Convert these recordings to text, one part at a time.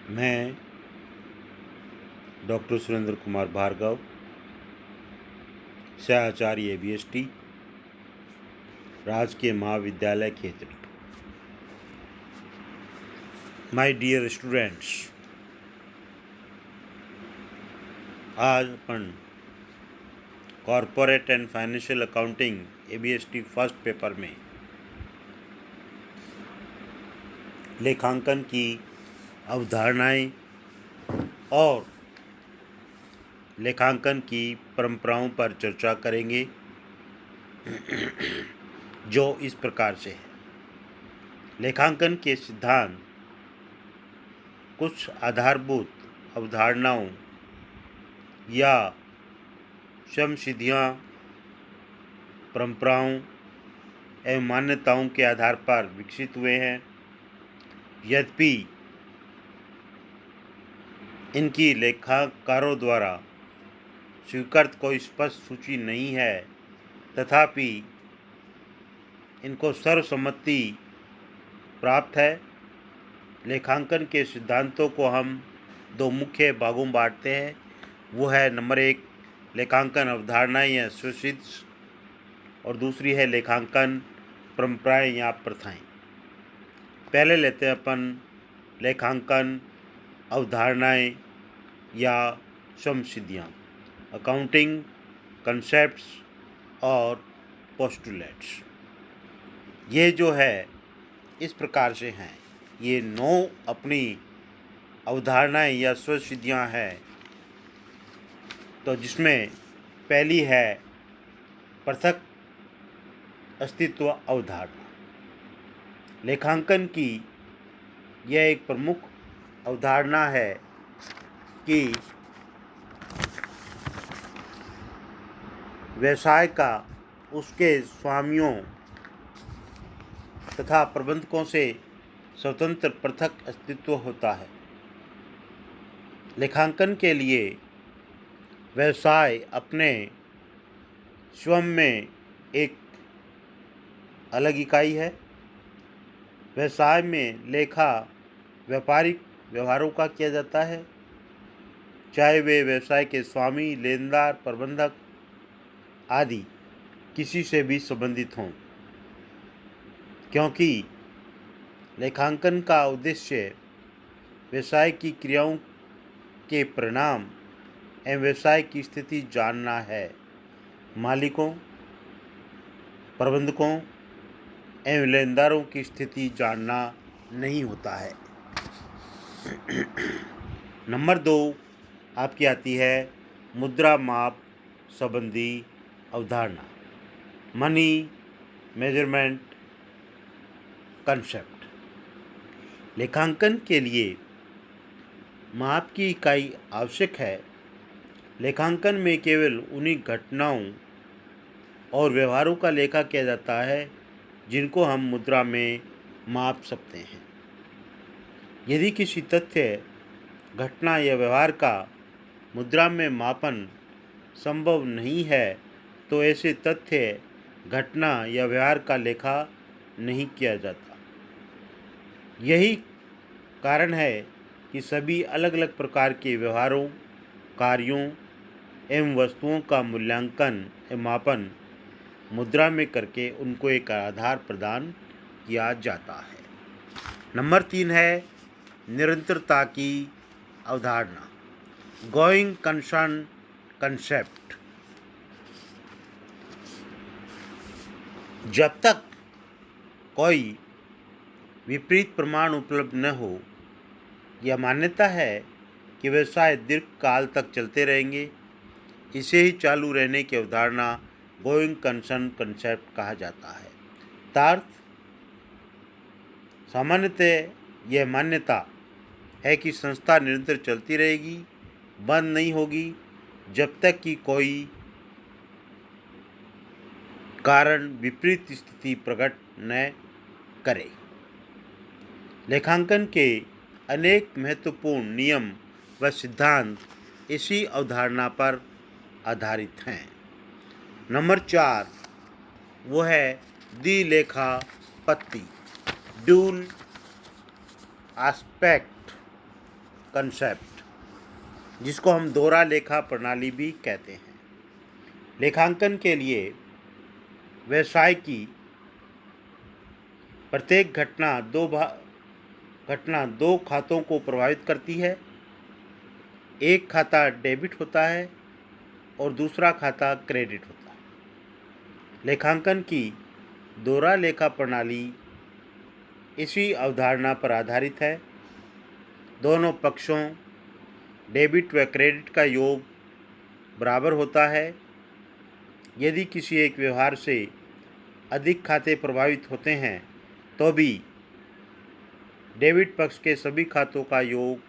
मैं डॉक्टर सुरेंद्र कुमार भार्गव, सहाचार्य ABST, राजकीय महाविद्यालय खेतड़ी। माय डियर स्टूडेंट्स, आज अपन corporate and financial accounting ABST first paper में लेखांकन की अवधारणाएं और लेखांकन की परंपराओं पर चर्चा करेंगे, जो इस प्रकार से है। लेखांकन के सिद्धांत कुछ आधारभूत अवधारणाओं या समसिद्धियां, परंपराओं एवं मान्यताओं के आधार पर विकसित हुए हैं। यद्यपि इनकी लेखाकारों द्वारा स्वीकृत कोई स्पष्ट सूची नहीं है, तथापि इनको सर्वसम्मति प्राप्त है। लेखांकन के सिद्धांतों को हम दो मुख्य भागों में बांटते हैं। वो है नंबर 1 लेखांकन अवधारणाएं या सुसिद्ध, और दूसरी है लेखांकन परंपराएं या प्रथाएं। पहले लेते हैं अपन लेखांकन अवधारणाएं या समसिद्धियां, अकाउंटिंग कंसेप्ट्स और पोस्टुलेट्स। ये जो है इस प्रकार से हैं। ये 9 अपनी अवधारणाएं या स्वसिद्धियां हैं। तो जिसमें पहली है पृथक अस्तित्व अवधारणा। लेखांकन की यह एक प्रमुख अवधारणा है कि व्यवसाय का उसके स्वामियों तथा प्रबंधकों से स्वतंत्र पृथक अस्तित्व होता है। लेखांकन के लिए व्यवसाय अपने स्वयं में एक अलग इकाई है। व्यवसाय में लेखा व्यापारिक व्यवहारों का किया जाता है, चाहे वे व्यवसाय के स्वामी, लेनदार, प्रबंधक आदि किसी से भी संबंधित हों, क्योंकि लेखांकन का उद्देश्य व्यवसाय की क्रियाओं के परिणाम एवं व्यवसाय की स्थिति जानना है। मालिकों, प्रबंधकों एवं लेनदारों की स्थिति जानना नहीं होता है। नंबर 2 आपकी आती है मुद्रा माप संबंधी अवधारणा, मनी मेजरमेंट कंसेप्ट। लेखांकन के लिए माप की इकाई आवश्यक है। लेखांकन में केवल उन्हीं घटनाओं और व्यवहारों का लेखा किया जाता है जिनको हम मुद्रा में माप सकते हैं। यदि किसी तथ्य, घटना या व्यवहार का मुद्रा में मापन संभव नहीं है, तो ऐसे तथ्य, घटना या व्यवहार का लेखा नहीं किया जाता। यही कारण है कि सभी अलग अलग प्रकार के व्यवहारों, कार्यों एवं वस्तुओं का मूल्यांकन एवं मापन मुद्रा में करके उनको एक आधार प्रदान किया जाता है। नंबर 3 है निरंतरता की अवधारणा, गोइंग कंसर्न कंसेप्ट। जब तक कोई विपरीत प्रमाण उपलब्ध न हो, यह मान्यता है कि व्यवसाय दीर्घ काल तक चलते रहेंगे। इसे ही चालू रहने की अवधारणा गोइंग कंसर्न कंसेप्ट कहा जाता है। तार्थ सामान्यतः यह मान्यता है कि संस्था निरंतर चलती रहेगी, बंद नहीं होगी, जब तक कि कोई कारण विपरीत स्थिति प्रकट न करे। लेखांकन के अनेक महत्वपूर्ण नियम व सिद्धांत इसी अवधारणा पर आधारित हैं। नंबर 4 वो है द्विलेखा पत्ति, ड्यूल एस्पेक्ट कंसेप्ट, जिसको हम दोहरा लेखा प्रणाली भी कहते हैं। लेखांकन के लिए व्यवसाय की प्रत्येक घटना दो खातों को प्रभावित करती है। एक खाता डेबिट होता है और दूसरा खाता क्रेडिट होता है। लेखांकन की दोहरा लेखा प्रणाली इसी अवधारणा पर आधारित है। दोनों पक्षों डेबिट व क्रेडिट का योग बराबर होता है। यदि किसी एक व्यवहार से अधिक खाते प्रभावित होते हैं तो भी डेबिट पक्ष के सभी खातों का योग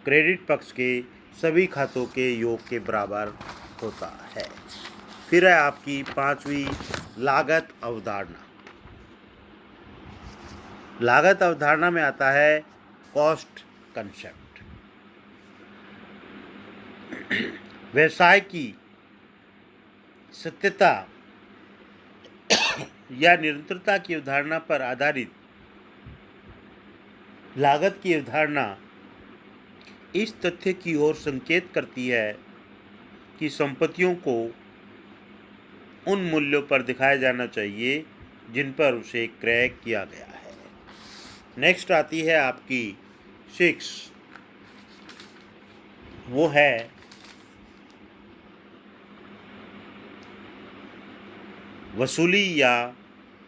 क्रेडिट पक्ष के सभी खातों के योग के बराबर होता है। फिर है आपकी पांचवी लागत अवधारणा। लागत अवधारणा में आता है कॉस्ट कंसेप्ट। व्यवसाय की सत्यता या निरंतरता की अवधारणा पर आधारित लागत की अवधारणा इस तथ्य की ओर संकेत करती है कि संपत्तियों को उन मूल्यों पर दिखाया जाना चाहिए जिन पर उसे क्रय किया गया है। नेक्स्ट आती है आपकी 6, वो है वसूली या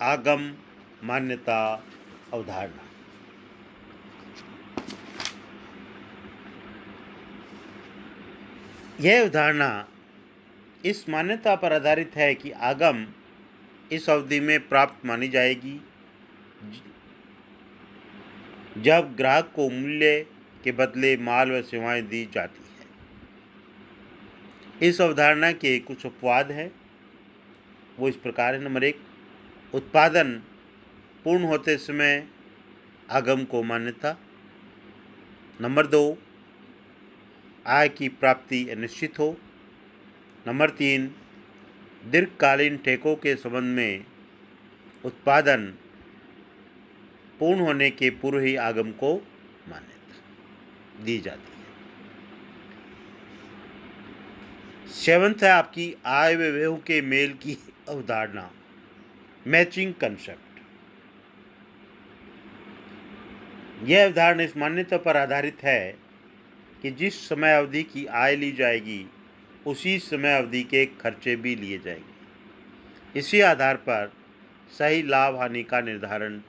आगम मान्यता अवधारणा। यह अवधारणा इस मान्यता पर आधारित है कि आगम इस अवधि में प्राप्त मानी जाएगी जब ग्राहक को मूल्य के बदले माल व सेवाएं दी जाती है। इस अवधारणा के कुछ अपवाद हैं, वो इस प्रकार है। नंबर 1, उत्पादन पूर्ण होते समय आगम को मान्यता। नंबर 2, आय की प्राप्ति अनिश्चित हो। नंबर 3, दीर्घकालीन ठेकों के संबंध में उत्पादन पूर्ण होने के पूर्व ही आगम को मान्यता दी जाती है। 7th है आपकी आय व व्यय के मेल की अवधारणा, मैचिंग कंसेप्ट। यह अवधारणा इस मान्यता पर आधारित है कि जिस समय अवधि की आय ली जाएगी उसी समय अवधि के खर्चे भी लिए जाएंगे। इसी आधार पर सही लाभ हानि का निर्धारण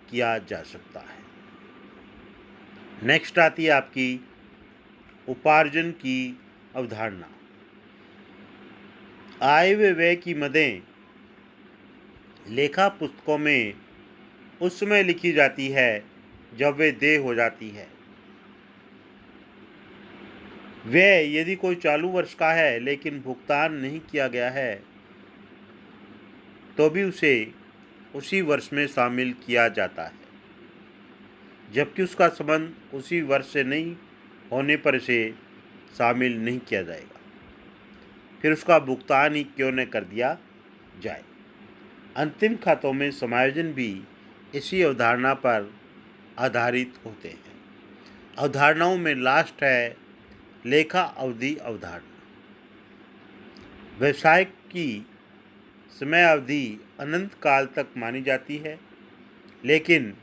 किया जा सकता है। नेक्स्ट आती है आपकी उपार्जन की अवधारणा। आय व व्यय की मदें लेखा पुस्तकों में उस समय लिखी जाती है जब वे देय हो जाती है। व्यय यदि कोई चालू वर्ष का है लेकिन भुगतान नहीं किया गया है तो भी उसे उसी वर्ष में शामिल किया जाता है, जबकि उसका संबंध उसी वर्ष से नहीं होने पर इसे शामिल नहीं किया जाएगा। फिर उसका भुगतान ही क्यों न कर दिया जाए। अंतिम खातों में समायोजन भी इसी अवधारणा पर आधारित होते हैं। अवधारणाओं में लास्ट है लेखा अवधि अवधारणा। व्यवसाय की समय अवधि अनंत काल तक मानी जाती है, लेकिन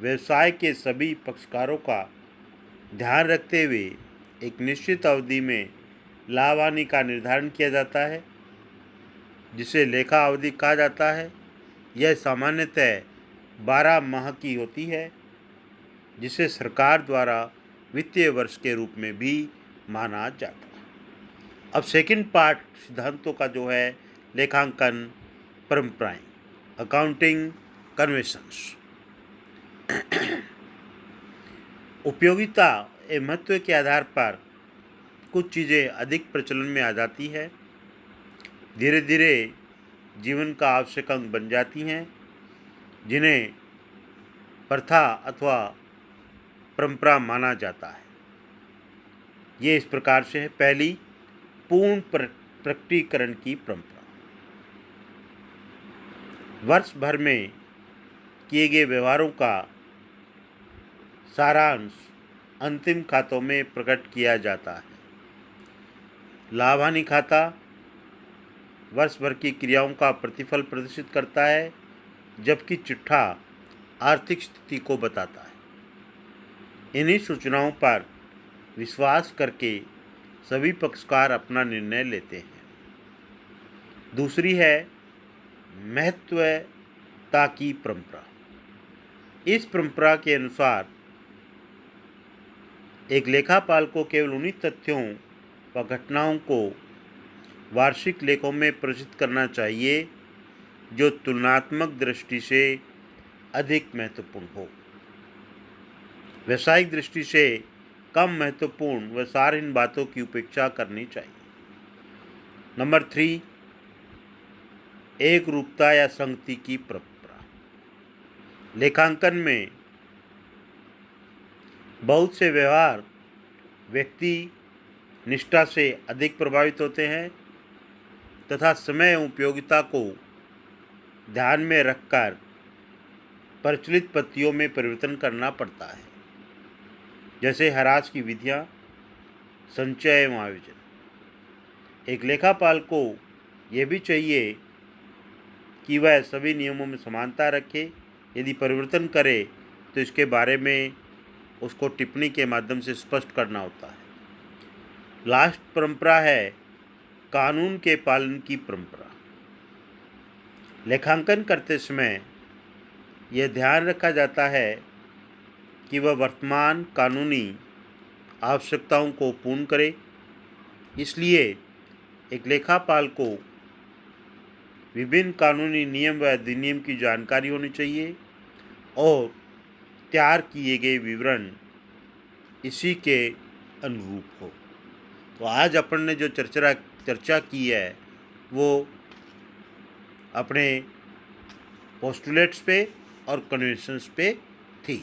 व्यवसाय के सभी पक्षकारों का ध्यान रखते हुए एक निश्चित अवधि में लाभ हानि का निर्धारण किया जाता है, जिसे लेखा अवधि कहा जाता है। यह सामान्यतः 12 माह की होती है, जिसे सरकार द्वारा वित्तीय वर्ष के रूप में भी माना जाता है। अब सेकंड पार्ट सिद्धांतों का जो है लेखांकन परंपराएं, अकाउंटिंग कन्वेंशंस। उपयोगिता एवं महत्व के आधार पर कुछ चीज़ें अधिक प्रचलन में आ जाती है, धीरे धीरे जीवन का आवश्यक अंग बन जाती हैं, जिन्हें प्रथा अथवा परंपरा माना जाता है। ये इस प्रकार से है। पहली, पूर्ण प्रकटीकरण की परंपरा। वर्ष भर में किए गए व्यवहारों का सारांश अंतिम खातों में प्रकट किया जाता है। लाभ हानि खाता वर्ष भर की क्रियाओं का प्रतिफल प्रदर्शित करता है, जबकि चिट्ठा आर्थिक स्थिति को बताता है। इन्हीं सूचनाओं पर विश्वास करके सभी पक्षकार अपना निर्णय लेते हैं। दूसरी है महत्वता की परंपरा। इस परंपरा के अनुसार एक लेखापाल को केवल उन्हीं तथ्यों व घटनाओं को वार्षिक लेखों में प्रदर्शित करना चाहिए जो तुलनात्मक दृष्टि से अधिक महत्वपूर्ण हो, व्यावसायिक दृष्टि से कम महत्वपूर्ण व सारहीन बातों की उपेक्षा करनी चाहिए। नंबर 3, एक रूपता या संगति की परंपरा। लेखांकन में बहुत से व्यवहार व्यक्ति निष्ठा से अधिक प्रभावित होते हैं तथा समय एवं उपयोगिता को ध्यान में रखकर प्रचलित पद्धतियों में परिवर्तन करना पड़ता है, जैसे हरास की विधियाँ, संचय एवं आयोजन। एक लेखापाल को यह भी चाहिए कि वह सभी नियमों में समानता रखे। यदि परिवर्तन करे तो इसके बारे में उसको टिप्पणी के माध्यम से स्पष्ट करना होता है। लास्ट परंपरा है कानून के पालन की परंपरा। लेखांकन करते समय यह ध्यान रखा जाता है कि वह वर्तमान कानूनी आवश्यकताओं को पूर्ण करे। इसलिए एक लेखापाल को विभिन्न कानूनी नियम व अधिनियम की जानकारी होनी चाहिए और तैयार किए गए विवरण इसी के अनुरूप हो। तो आज अपन ने जो चर्चा की है वो अपने पोस्टुलेट्स पे और कन्वेंशंस पे थी।